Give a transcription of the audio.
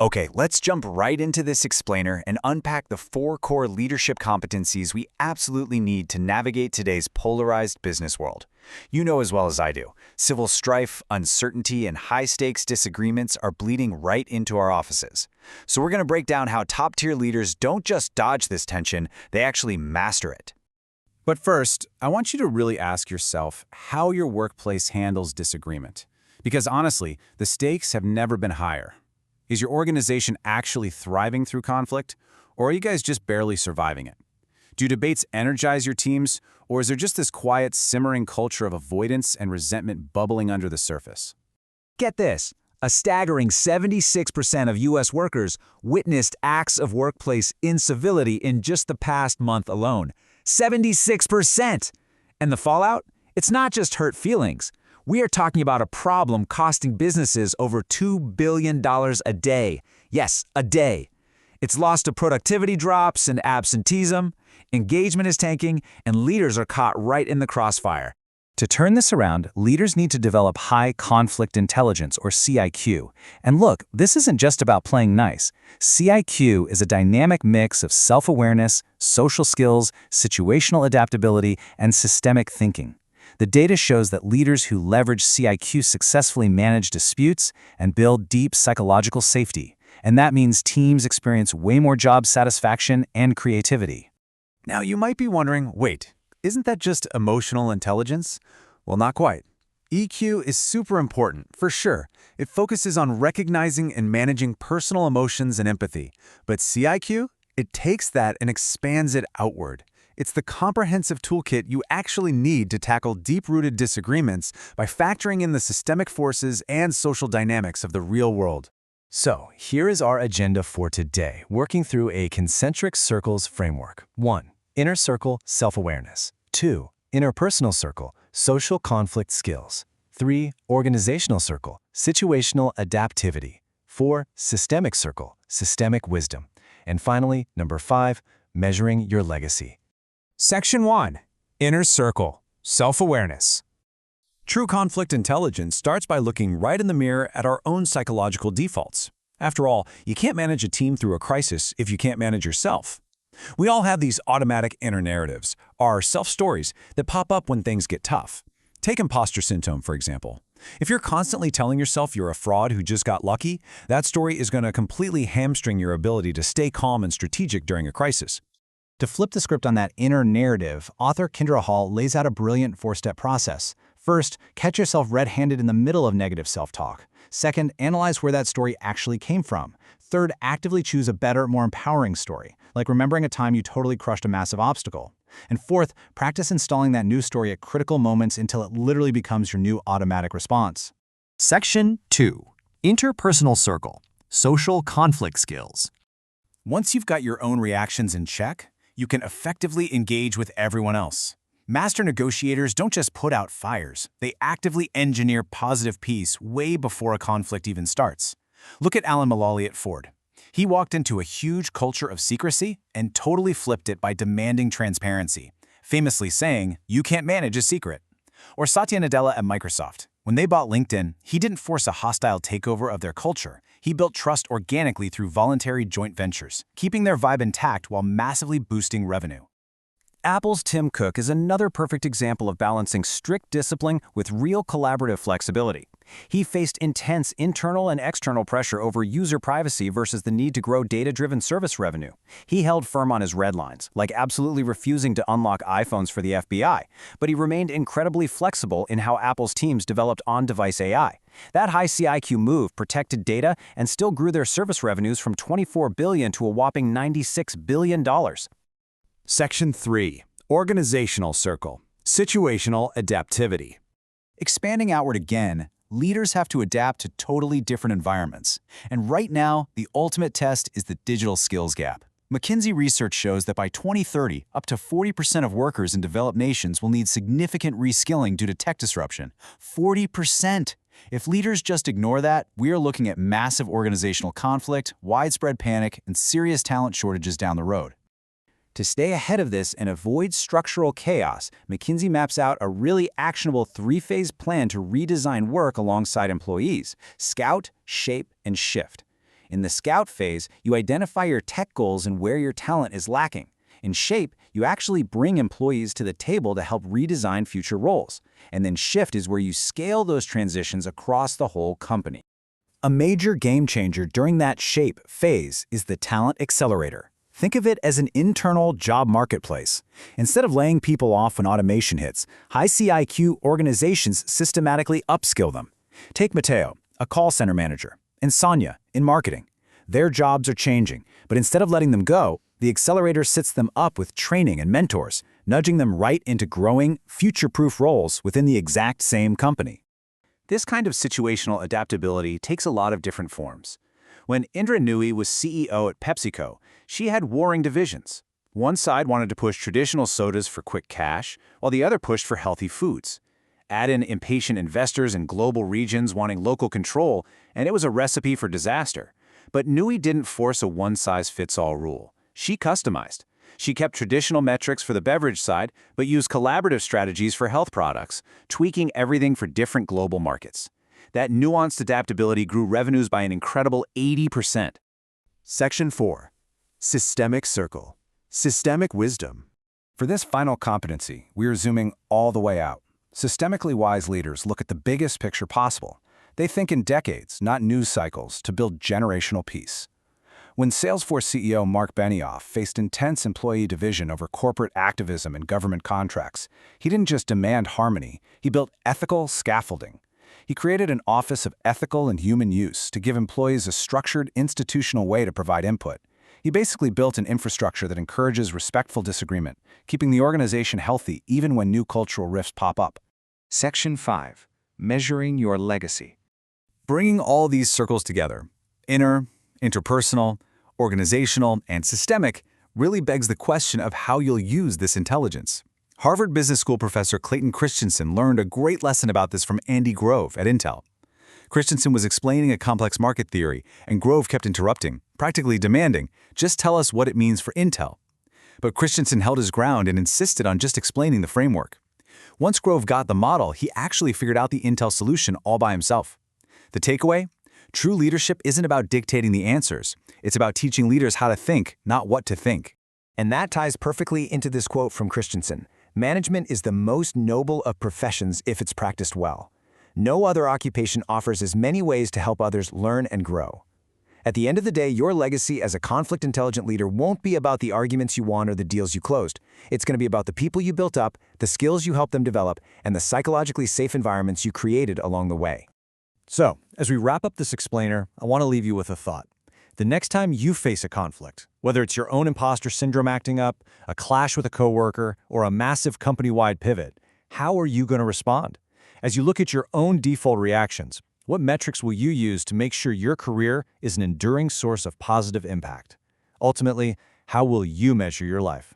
Okay, let's jump right into this explainer and unpack the 4 core leadership competencies we absolutely need to navigate today's polarized business world. You know as well as I do, civil strife, uncertainty, and high-stakes disagreements are bleeding right into our offices. So we're going to break down how top-tier leaders don't just dodge this tension, they actually master it. But first, I want you to really ask yourself how your workplace handles disagreement. Because honestly, the stakes have never been higher. Is your organization actually thriving through conflict, or are you guys just barely surviving it? Do debates energize your teams, or is there just this quiet, simmering culture of avoidance and resentment bubbling under the surface? Get this, a staggering 76% of U.S. workers witnessed acts of workplace incivility in just the past month alone. 76%! And the fallout? It's not just hurt feelings. We are talking about a problem costing businesses over $2 billion a day. Yes, a day. It's lost to productivity drops and absenteeism, engagement is tanking, and leaders are caught right in the crossfire. To turn this around, leaders need to develop high conflict intelligence, or CIQ. And look, this isn't just about playing nice. CIQ is a dynamic mix of self-awareness, social skills, situational adaptability, and systemic thinking. The data shows that leaders who leverage CIQ successfully manage disputes and build deep psychological safety. And that means teams experience way more job satisfaction and creativity. Now, you might be wondering, wait, isn't that just emotional intelligence? Well, not quite. EQ is super important, for sure. It focuses on recognizing and managing personal emotions and empathy. But CIQ? It takes that and expands it outward. It's the comprehensive toolkit you actually need to tackle deep-rooted disagreements by factoring in the systemic forces and social dynamics of the real world. So, here is our agenda for today, working through a concentric circles framework. 1. Inner circle, self-awareness. 2. Interpersonal circle, social conflict skills. 3. Organizational circle, situational adaptivity. 4. Systemic circle, systemic wisdom. And finally, number 5, measuring your legacy. Section 1. Inner Circle, Self-Awareness. True conflict intelligence starts by looking right in the mirror at our own psychological defaults. After all, you can't manage a team through a crisis if you can't manage yourself. We all have these automatic inner narratives, our self-stories, that pop up when things get tough. Take imposter syndrome, for example. If you're constantly telling yourself you're a fraud who just got lucky, that story is going to completely hamstring your ability to stay calm and strategic during a crisis. To flip the script on that inner narrative, author Kendra Hall lays out a brilliant 4-step process. First, catch yourself red-handed in the middle of negative self-talk. Second, analyze where that story actually came from. Third, actively choose a better, more empowering story, like remembering a time you totally crushed a massive obstacle. And fourth, practice installing that new story at critical moments until it literally becomes your new automatic response. Section 2. Interpersonal Circle, Social Conflict Skills. Once you've got your own reactions in check, you can effectively engage with everyone else. Master negotiators don't just put out fires, they actively engineer positive peace way before a conflict even starts. Look at Alan Mulally at Ford. He walked into a huge culture of secrecy and totally flipped it by demanding transparency, famously saying, "You can't manage a secret." Or Satya Nadella at Microsoft. When they bought LinkedIn, he didn't force a hostile takeover of their culture. He built trust organically through voluntary joint ventures, keeping their vibe intact while massively boosting revenue. Apple's Tim Cook is another perfect example of balancing strict discipline with real collaborative flexibility. He faced intense internal and external pressure over user privacy versus the need to grow data-driven service revenue. He held firm on his red lines, like absolutely refusing to unlock iPhones for the FBI, but he remained incredibly flexible in how Apple's teams developed on-device AI. That high CIQ move protected data and still grew their service revenues from $24 billion to a whopping $96 billion. Section 3. Organizational Circle, Situational Adaptivity. Expanding outward again, leaders have to adapt to totally different environments. And right now, the ultimate test is the digital skills gap. McKinsey research shows that by 2030, up to 40% of workers in developed nations will need significant reskilling due to tech disruption. 40%! If leaders just ignore that, we are looking at massive organizational conflict, widespread panic, and serious talent shortages down the road. To stay ahead of this and avoid structural chaos, McKinsey maps out a really actionable 3-phase plan to redesign work alongside employees: scout, shape, and shift. In the scout phase, you identify your tech goals and where your talent is lacking. In shape, you actually bring employees to the table to help redesign future roles. And then shift is where you scale those transitions across the whole company. A major game changer during that shape phase is the talent accelerator. Think of it as an internal job marketplace. Instead of laying people off when automation hits, high CIQ organizations systematically upskill them. Take Mateo, a call center manager, and Sonia in marketing. Their jobs are changing, but instead of letting them go, the accelerator sits them up with training and mentors, nudging them right into growing, future-proof roles within the exact same company. This kind of situational adaptability takes a lot of different forms. When Indra Nooyi was CEO at PepsiCo, she had warring divisions. One side wanted to push traditional sodas for quick cash, while the other pushed for healthy foods. Add in impatient investors in global regions wanting local control, and it was a recipe for disaster. But Nooyi didn't force a one-size-fits-all rule. She customized. She kept traditional metrics for the beverage side, but used collaborative strategies for health products, tweaking everything for different global markets. That nuanced adaptability grew revenues by an incredible 80%. Section 4. Systemic Circle. Systemic Wisdom. For this final competency, we are zooming all the way out. Systemically wise leaders look at the biggest picture possible. They think in decades, not news cycles, to build generational peace. When Salesforce CEO Mark Benioff faced intense employee division over corporate activism and government contracts, he didn't just demand harmony, he built ethical scaffolding. He created an Office of Ethical and Human Use to give employees a structured, institutional way to provide input. He basically built an infrastructure that encourages respectful disagreement, keeping the organization healthy even when new cultural rifts pop up. Section 5. Measuring your legacy. Bringing all these circles together, inner, interpersonal, organizational, and systemic, really begs the question of how you'll use this intelligence. Harvard Business School professor Clayton Christensen learned a great lesson about this from Andy Grove at Intel. Christensen was explaining a complex market theory, and Grove kept interrupting, practically demanding, "Just tell us what it means for Intel." But Christensen held his ground and insisted on just explaining the framework. Once Grove got the model, he actually figured out the Intel solution all by himself. The takeaway? True leadership isn't about dictating the answers. It's about teaching leaders how to think, not what to think. And that ties perfectly into this quote from Christensen. Management is the most noble of professions if it's practiced well. No other occupation offers as many ways to help others learn and grow. At the end of the day, your legacy as a conflict-intelligent leader won't be about the arguments you won or the deals you closed. It's going to be about the people you built up, the skills you helped them develop, and the psychologically safe environments you created along the way. So, as we wrap up this explainer, I want to leave you with a thought. The next time you face a conflict, whether it's your own imposter syndrome acting up, a clash with a coworker, or a massive company-wide pivot, how are you going to respond? As you look at your own default reactions, what metrics will you use to make sure your career is an enduring source of positive impact? Ultimately, how will you measure your life?